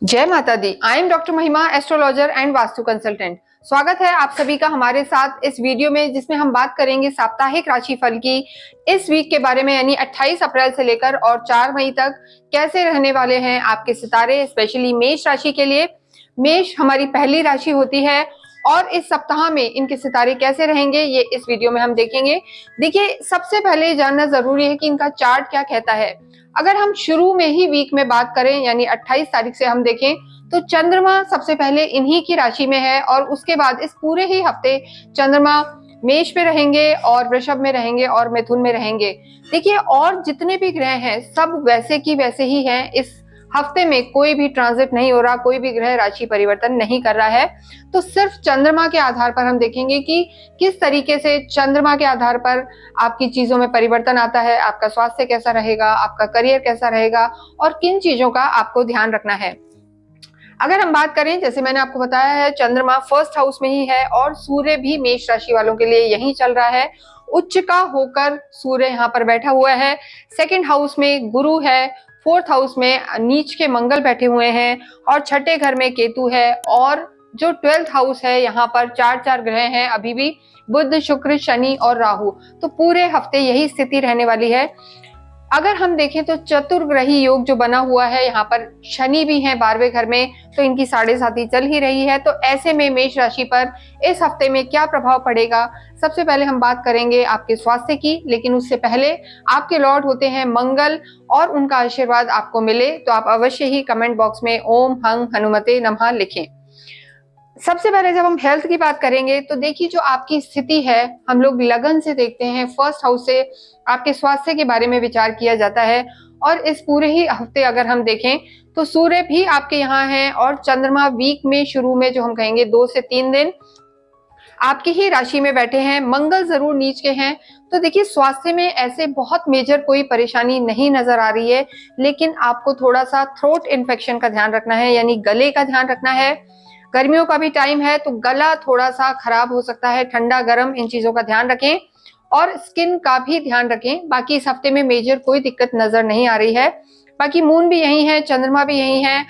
जय माता दी। I am doctor महिमा, एस्ट्रोलॉजर एंड वास्तु कंसल्टेंट। स्वागत है आप सभी का हमारे साथ इस वीडियो में, जिसमें हम बात करेंगे साप्ताहिक राशिफल की इस वीक के बारे में, यानी 28 अप्रैल से लेकर और 4 मई तक कैसे रहने वाले हैं आपके सितारे, स्पेशली मेष राशि के लिए। मेष हमारी पहली राशि होती है और इस सप्ताह में इनके सितारे कैसे रहेंगे ये इस वीडियो में हम देखेंगे। देखिए, सबसे पहले जानना जरूरी है कि इनका चार्ट क्या कहता है। अगर हम शुरू में ही वीक में बात करें, यानी 28 तारीख से हम देखें, तो चंद्रमा सबसे पहले इन्हीं की राशि में है और उसके बाद इस पूरे ही हफ्ते चंद्रमा मेष में रहेंगे और वृषभ में रहेंगे और मिथुन में रहेंगे। देखिए, और जितने भी ग्रह हैं सब वैसे की वैसे ही हैं। इस हफ्ते में कोई भी ट्रांजिट नहीं हो रहा, कोई भी ग्रह राशि परिवर्तन नहीं कर रहा है। तो सिर्फ चंद्रमा के आधार पर हम देखेंगे कि किस तरीके से चंद्रमा के आधार पर आपकी चीजों में परिवर्तन आता है, आपका स्वास्थ्य कैसा रहेगा, आपका करियर कैसा रहेगा और किन चीजों का आपको ध्यान रखना है। अगर हम बात करें, जैसे मैंने आपको बताया है, चंद्रमा फर्स्ट हाउस में ही है और सूर्य भी मेष राशि वालों के लिए यही चल रहा है। उच्च का होकर सूर्य यहाँ पर बैठा हुआ है। सेकंड हाउस में गुरु है, फोर्थ हाउस में नीच के मंगल बैठे हुए हैं और छठे घर में केतु है। और जो 12th हाउस है, यहाँ पर चार ग्रह हैं अभी भी, बुध, शुक्र, शनि और राहु। तो पूरे हफ्ते यही स्थिति रहने वाली है। अगर हम देखें तो चतुर्ग्रही योग जो बना हुआ है, यहाँ पर शनि भी है 12वें घर में, तो इनकी साढ़े साथी चल ही रही है। तो ऐसे में मेष राशि पर इस हफ्ते में क्या प्रभाव पड़ेगा, सबसे पहले हम बात करेंगे आपके स्वास्थ्य की। लेकिन उससे पहले आपके लॉर्ड होते हैं मंगल और उनका आशीर्वाद आपको मिले तो आप अवश्य ही कमेंट बॉक्स में ओम हंग हनुमते नमः लिखें। सबसे पहले जब हम हेल्थ की बात करेंगे तो देखिए, जो आपकी स्थिति है, हम लोग लगन से देखते हैं। फर्स्ट हाउस से आपके स्वास्थ्य के बारे में विचार किया जाता है और इस पूरे ही हफ्ते अगर हम देखें तो सूर्य भी आपके यहाँ है और चंद्रमा वीक में शुरू में जो हम कहेंगे 2 से 3 दिन आपकी ही राशि में बैठे हैं। मंगल जरूर नीच के हैं। तो देखिए, स्वास्थ्य में ऐसे बहुत मेजर कोई परेशानी नहीं नजर आ रही है, लेकिन आपको थोड़ा सा थ्रोट इन्फेक्शन का ध्यान रखना है, यानी गले का ध्यान रखना है। गर्मियों का भी टाइम है तो गला थोड़ा सा खराब हो सकता है, ठंडा गर्म इन चीजों का ध्यान रखें और स्किन का भी ध्यान रखें। बाकी इस हफ्ते में मेजर कोई दिक्कत नजर नहीं आ रही है। बाकी मून भी यही है, चंद्रमा भी यही है।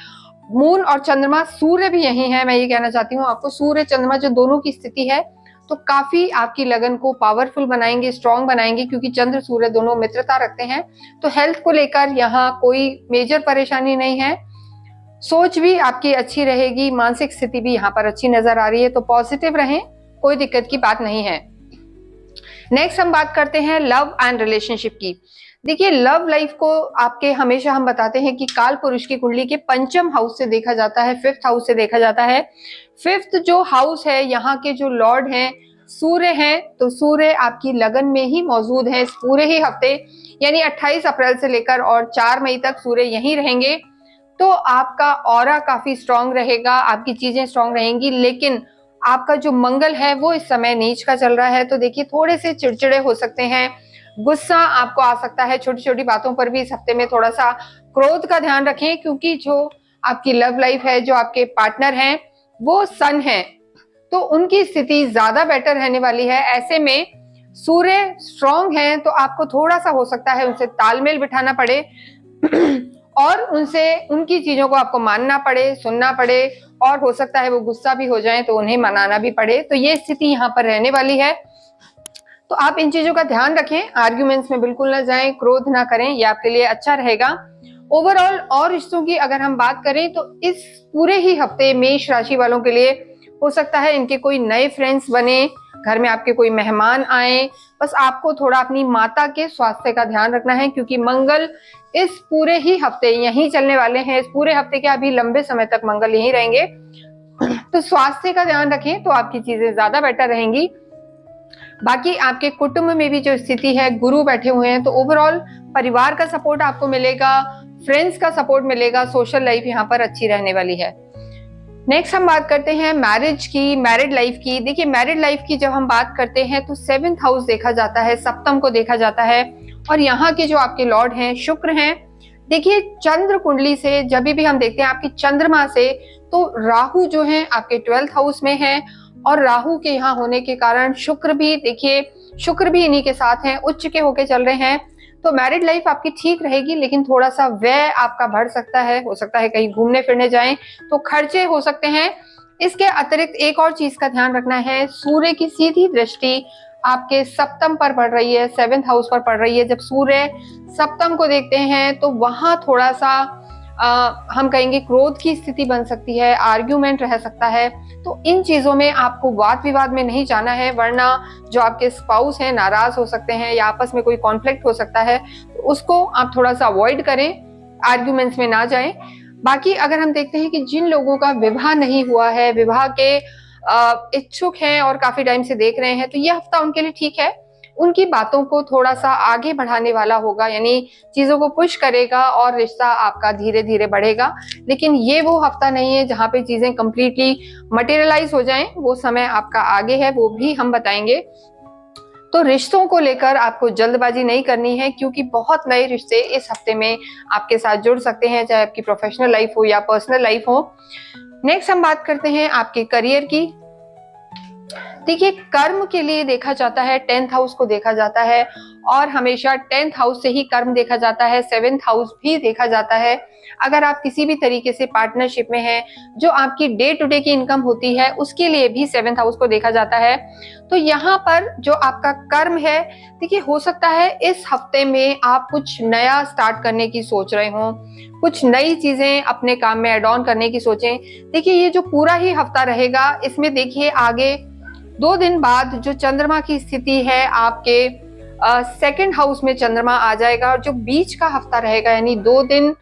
मून और चंद्रमा, सूर्य भी यही है। मैं ये कहना चाहती हूँ आपको, सूर्य चंद्रमा जो दोनों की स्थिति है तो काफी आपकी लगन को पावरफुल बनाएंगे, स्ट्रॉन्ग बनाएंगे, क्योंकि चंद्र सूर्य दोनों मित्रता रखते हैं। तो हेल्थ को लेकर यहाँ कोई मेजर परेशानी नहीं है। सोच भी आपकी अच्छी रहेगी, मानसिक स्थिति भी यहाँ पर अच्छी नजर आ रही है। तो पॉजिटिव रहें, कोई दिक्कत की बात नहीं है। नेक्स्ट हम बात करते हैं लव एंड रिलेशनशिप की। देखिए, लव लाइफ को आपके हमेशा हम बताते हैं कि काल पुरुष की कुंडली के पंचम हाउस से देखा जाता है, 5th हाउस से देखा जाता है। 5th जो हाउस है, यहाँ के जो लॉर्ड हैं सूर्य हैं, तो सूर्य आपकी लगन में ही मौजूद है इस पूरे ही हफ्ते, यानी 28 अप्रैल से लेकर और 4 मई तक सूर्य यहीं रहेंगे। तो आपका ऑरा काफी स्ट्रांग रहेगा, आपकी चीजें स्ट्रांग रहेंगी। लेकिन आपका जो मंगल है वो इस समय नीच का चल रहा है, तो देखिए थोड़े से चिड़चिड़े हो सकते हैं, गुस्सा आपको आ सकता है छोटी छोटी बातों पर भी। इस हफ्ते में थोड़ा सा क्रोध का ध्यान रखें, क्योंकि जो आपकी लव लाइफ है, जो आपके पार्टनर हैं वो सन है, तो उनकी स्थिति ज्यादा बेटर रहने वाली है। ऐसे में सूर्य स्ट्रांग है तो आपको थोड़ा सा हो सकता है उनसे तालमेल बिठाना पड़े और उनसे उनकी चीजों को आपको मानना पड़े, सुनना पड़े, और हो सकता है वो गुस्सा भी हो जाए तो उन्हें मनाना भी पड़े। तो ये स्थिति यहाँ पर रहने वाली है। तो आप इन चीजों का ध्यान रखें, आर्ग्यूमेंट्स में बिल्कुल ना जाएं, क्रोध ना करें, ये आपके लिए अच्छा रहेगा। ओवरऑल और रिश्तों की अगर हम बात करें तो इस पूरे ही हफ्ते मेष राशि वालों के लिए हो सकता है इनके कोई नए फ्रेंड्स बने, घर में आपके कोई मेहमान आए। बस आपको थोड़ा अपनी माता के स्वास्थ्य का ध्यान रखना है, क्योंकि मंगल इस पूरे ही हफ्ते यहीं चलने वाले हैं। इस पूरे हफ्ते के अभी लंबे समय तक मंगल यहीं रहेंगे, तो स्वास्थ्य का ध्यान रखें तो आपकी चीजें ज्यादा बेटर रहेंगी। बाकी आपके कुटुंब में भी जो स्थिति है, गुरु बैठे हुए हैं, तो ओवरऑल परिवार का सपोर्ट आपको मिलेगा, फ्रेंड्स का सपोर्ट मिलेगा, सोशल लाइफ यहाँ पर अच्छी रहने वाली है। नेक्स्ट हम बात करते हैं मैरिज की, मैरिड लाइफ की। देखिए, मैरिड लाइफ की जब हम बात करते हैं तो 7th हाउस देखा जाता है, सप्तम को देखा जाता है और यहाँ के जो आपके लॉर्ड हैं शुक्र हैं। देखिए, चंद्र कुंडली से जब भी हम देखते हैं आपकी चंद्रमा से, तो राहु जो है आपके 12th हाउस में है और राहु के यहाँ होने के कारण शुक्र भी, देखिए शुक्र भी इन्हीं के साथ हैं, उच्च के होके चल रहे हैं। तो मैरिड लाइफ आपकी ठीक रहेगी, लेकिन थोड़ा सा व्यय आपका बढ़ सकता है, हो सकता है कहीं घूमने फिरने जाएं तो खर्चे हो सकते हैं। इसके अतिरिक्त एक और चीज का ध्यान रखना है, सूर्य की सीधी दृष्टि आपके सप्तम पर पड़ रही है, 7th हाउस पर पड़ रही है। जब सूर्य सप्तम को देखते हैं तो वहां थोड़ा सा हम कहेंगे क्रोध की स्थिति बन सकती है, आर्ग्यूमेंट रह सकता है। तो इन चीजों में आपको वाद विवाद में नहीं जाना है, वरना जो आपके स्पाउस हैं नाराज हो सकते हैं या आपस में कोई कॉन्फ्लिक्ट हो सकता है, तो उसको आप थोड़ा सा अवॉइड करें, आर्ग्यूमेंट्स में ना जाएं। बाकी अगर हम देखते हैं कि जिन लोगों का विवाह नहीं हुआ है, विवाह के इच्छुक हैं और काफी टाइम से देख रहे हैं, तो ये हफ्ता उनके लिए ठीक है। उनकी बातों को थोड़ा सा आगे बढ़ाने वाला होगा, यानी चीजों को पुश करेगा और रिश्ता आपका धीरे धीरे बढ़ेगा। लेकिन ये वो हफ्ता नहीं है जहां पे चीजें कंप्लीटली मटेरियलाइज हो जाएं, वो समय आपका आगे है, वो भी हम बताएंगे। तो रिश्तों को लेकर आपको जल्दबाजी नहीं करनी है, क्योंकि बहुत नए रिश्ते इस हफ्ते में आपके साथ जुड़ सकते हैं, चाहे आपकी प्रोफेशनल लाइफ हो या पर्सनल लाइफ हो। नेक्स्ट हम बात करते हैं आपके करियर की। देखिए, कर्म के लिए देखा जाता है, 10th हाउस को देखा जाता है, और हमेशा 10th हाउस से ही कर्म देखा जाता है, 7th हाउस भी देखा जाता है। अगर आप किसी भी तरीके से पार्टनरशिप में हैं, जो आपकी डे टू डे की इनकम होती है उसके लिए भी 7th हाउस को देखा जाता है। तो यहाँ पर जो आपका कर्म है, देखिए हो सकता है इस हफ्ते में आप कुछ नया स्टार्ट करने की सोच रहे हो, कुछ नई चीजें अपने काम में एड ऑन करने की सोचें। देखिए ये जो पूरा ही हफ्ता रहेगा, इसमें देखिए आगे 2 दिन बाद जो चंद्रमा की स्थिति है आपके 2nd हाउस में चंद्रमा आ जाएगा, और जो बीच का हफ्ता रहेगा, यानी 2 दिन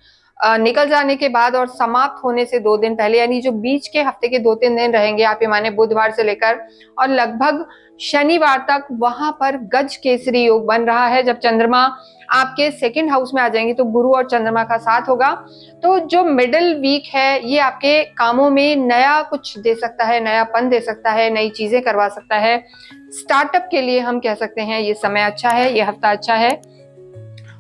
निकल जाने के बाद और समाप्त होने से 2 दिन पहले, यानी जो बीच के हफ्ते के 2-3 दिन रहेंगे, आप ये माने बुधवार से लेकर और लगभग शनिवार तक, वहां पर गज केसरी योग बन रहा है। जब चंद्रमा आपके 2nd हाउस में आ जाएंगे तो गुरु और चंद्रमा का साथ होगा। तो जो मिडिल वीक है ये आपके कामों में नया कुछ दे सकता है, नयापन दे सकता है, नई चीजें करवा सकता है। स्टार्टअप के लिए हम कह सकते हैं ये समय अच्छा है, ये हफ्ता अच्छा है।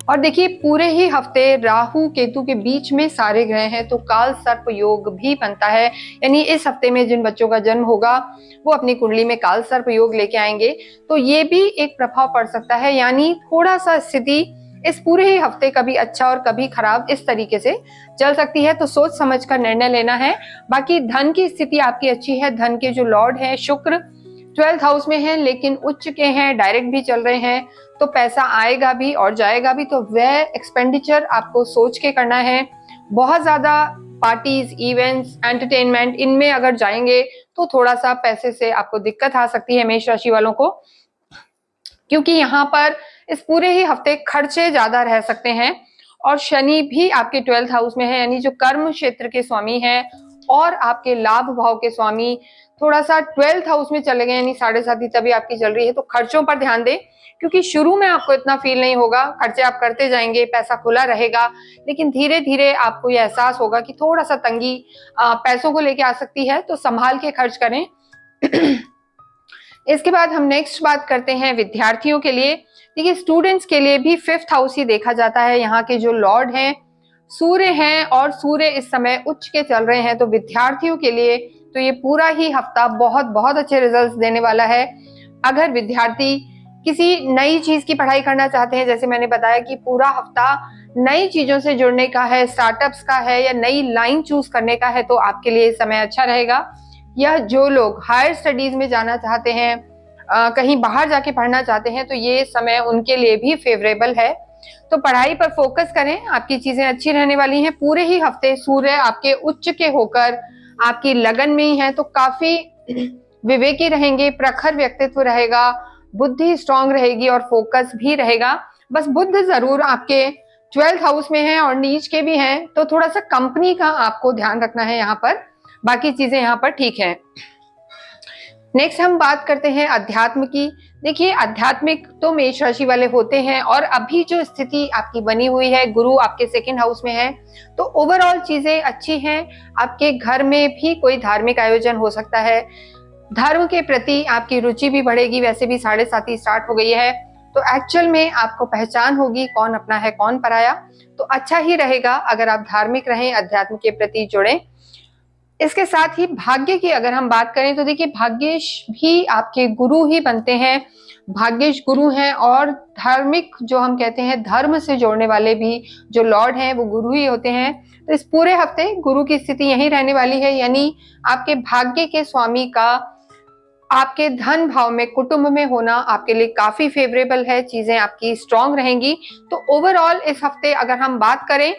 और देखिए पूरे ही हफ्ते राहु केतु के बीच में सारे ग्रह हैं, तो काल सर्प योग भी बनता है। यानी इस हफ्ते में जिन बच्चों का जन्म होगा वो अपनी कुंडली में काल सर्प योग लेके आएंगे, तो ये भी एक प्रभाव पड़ सकता है। यानी थोड़ा सा स्थिति इस पूरे ही हफ्ते कभी अच्छा और कभी खराब इस तरीके से चल सकती है, तो सोच समझ कर निर्णय लेना है। बाकी धन की स्थिति आपकी अच्छी है, धन के जो लॉर्ड है शुक्र 12th हाउस में है, लेकिन उच्च के हैं, डायरेक्ट भी चल रहे हैं, तो पैसा आएगा भी और जाएगा भी। तो व्यय एक्सपेंडिचर आपको सोच के करना है। बहुत ज्यादा पार्टीज, इवेंट्स, एंटरटेनमेंट, इनमें अगर जाएंगे तो थोड़ा सा पैसे से आपको दिक्कत आ सकती है मेष राशि वालों को, क्योंकि यहाँ पर इस पूरे ही हफ्ते खर्चे ज्यादा रह सकते हैं। और शनि भी आपके 12th हाउस में है, यानी जो कर्म क्षेत्र के स्वामी हैं और आपके लाभ भाव के स्वामी थोड़ा सा 12th हाउस में चले गए, यानी 7.5 तभी आपकी चल रही है। तो खर्चों पर ध्यान दें, क्योंकि शुरू में आपको इतना फील नहीं होगा, खर्चे आप करते जाएंगे, पैसा खुला रहेगा, लेकिन धीरे धीरे आपको यह एहसास होगा कि थोड़ा सा तंगी पैसों को लेके आ सकती है, तो संभाल के खर्च करें। इसके बाद हम नेक्स्ट बात करते हैं विद्यार्थियों के लिए। देखिए स्टूडेंट्स के लिए भी 5th हाउस ही देखा जाता है। यहाँ के जो लॉर्ड हैं सूर्य हैं, और सूर्य इस समय उच्च के चल रहे हैं, तो विद्यार्थियों के लिए तो ये पूरा ही हफ्ता बहुत बहुत अच्छे रिजल्ट्स देने वाला है। अगर विद्यार्थी किसी नई चीज की पढ़ाई करना चाहते हैं, जैसे मैंने बताया कि पूरा हफ्ता नई चीजों से जुड़ने का है, स्टार्टअप्स का है, या नई लाइन चूज करने का है, तो आपके लिए समय अच्छा रहेगा। या जो लोग हायर स्टडीज में जाना चाहते हैं, कहीं बाहर जाके पढ़ना चाहते हैं, तो ये समय उनके लिए भी फेवरेबल है। तो पढ़ाई पर फोकस करें, आपकी चीजें अच्छी रहने वाली हैं। पूरे ही हफ्ते सूर्य आपके उच्च के होकर आपकी लगन में ही है, तो काफी विवेकी रहेंगे, प्रखर व्यक्तित्व रहेगा, बुद्धि स्ट्रांग रहेगी और फोकस भी रहेगा। बस बुध जरूर आपके 12th हाउस में है और नीच के भी हैं, तो थोड़ा सा कंपनी का आपको ध्यान रखना है यहाँ पर, बाकी चीजें यहाँ पर ठीक हैं। नेक्स्ट हम बात करते हैं अध्यात्म की। देखिए आध्यात्मिक तो मेष राशि वाले होते हैं, और अभी जो स्थिति आपकी बनी हुई है, गुरु आपके 2nd हाउस में है, तो ओवरऑल चीजें अच्छी हैं। आपके घर में भी कोई धार्मिक आयोजन हो सकता है, धर्म के प्रति आपकी रुचि भी बढ़ेगी। वैसे भी 7.5 स्टार्ट हो गई है, तो एक्चुअल में आपको पहचान होगी कौन अपना है कौन पराया। तो अच्छा ही रहेगा अगर आप धार्मिक रहें, अध्यात्म के प्रति जुड़ें। इसके साथ ही भाग्य की अगर हम बात करें तो देखिए भाग्येश भी आपके गुरु ही बनते हैं, भाग्येश गुरु हैं, और धार्मिक जो हम कहते हैं धर्म से जोड़ने वाले भी जो लॉर्ड हैं वो गुरु ही होते हैं। तो इस पूरे हफ्ते गुरु की स्थिति यही रहने वाली है, यानी आपके भाग्य के स्वामी का आपके धन भाव में, कुटुंब में होना आपके लिए काफी फेवरेबल है, चीजें आपकी स्ट्रांग रहेंगी। तो ओवरऑल इस हफ्ते अगर हम बात करें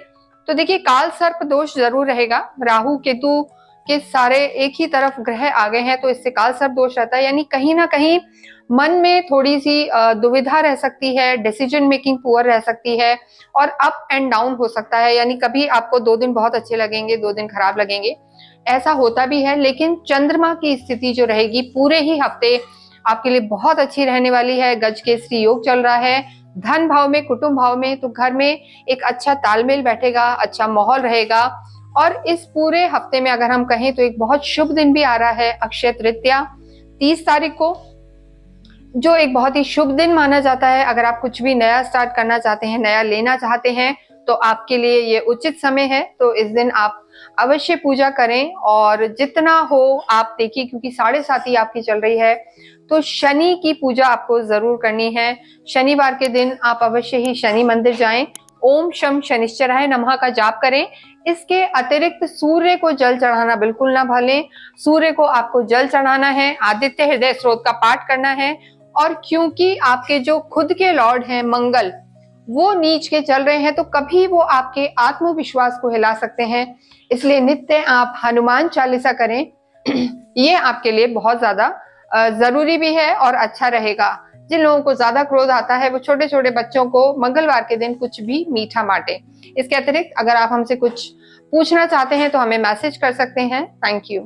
तो देखिए काल सर्प दोष जरूर रहेगा, राहु केतु के सारे एक ही तरफ ग्रह आ गए हैं, तो इससे काल सर्प दोष रहता है, यानी कहीं ना कहीं मन में थोड़ी सी दुविधा रह सकती है, डिसीजन मेकिंग पुअर रह सकती है, और अप एंड डाउन हो सकता है, यानी कभी आपको 2 दिन बहुत अच्छे लगेंगे, 2 दिन खराब लगेंगे, ऐसा होता भी है। लेकिन चंद्रमा की स्थिति जो रहेगी पूरे ही हफ्ते आपके लिए बहुत अच्छी रहने वाली है। गज केसरी योग चल रहा है धन भाव में, कुटुंब भाव में, तो घर में एक अच्छा तालमेल बैठेगा, अच्छा माहौल रहेगा। और इस पूरे हफ्ते में अगर हम कहें तो एक बहुत शुभ दिन भी आ रहा है, अक्षय तृतीया 30 तारीख को, जो एक बहुत ही शुभ दिन माना जाता है। अगर आप कुछ भी नया स्टार्ट करना चाहते हैं, नया लेना चाहते हैं, तो आपके लिए ये उचित समय है। तो इस दिन आप अवश्य पूजा करें, और जितना हो आप देखिए, क्योंकि 7.5 ही आपकी चल रही है, तो शनि की पूजा आपको जरूर करनी है। शनिवार के दिन आप अवश्य ही शनि मंदिर जाएं, ओम शम शनिश्चराय नमः का जाप करें। इसके अतिरिक्त सूर्य को जल चढ़ाना बिल्कुल ना भूलें, सूर्य को आपको जल चढ़ाना है, आदित्य हृदय स्त्रोत का पाठ करना है। और क्योंकि आपके जो खुद के लॉर्ड हैं मंगल, वो नीच के चल रहे हैं, तो कभी वो आपके आत्मविश्वास को हिला सकते हैं, इसलिए नित्य आप हनुमान चालीसा करें। ये आपके लिए बहुत ज्यादा जरूरी भी है और अच्छा रहेगा। जिन लोगों को ज्यादा क्रोध आता है वो छोटे छोटे बच्चों को मंगलवार के दिन कुछ भी मीठा बांटे। इसके अतिरिक्त अगर आप हमसे कुछ पूछना चाहते हैं तो हमें मैसेज कर सकते हैं। Thank you.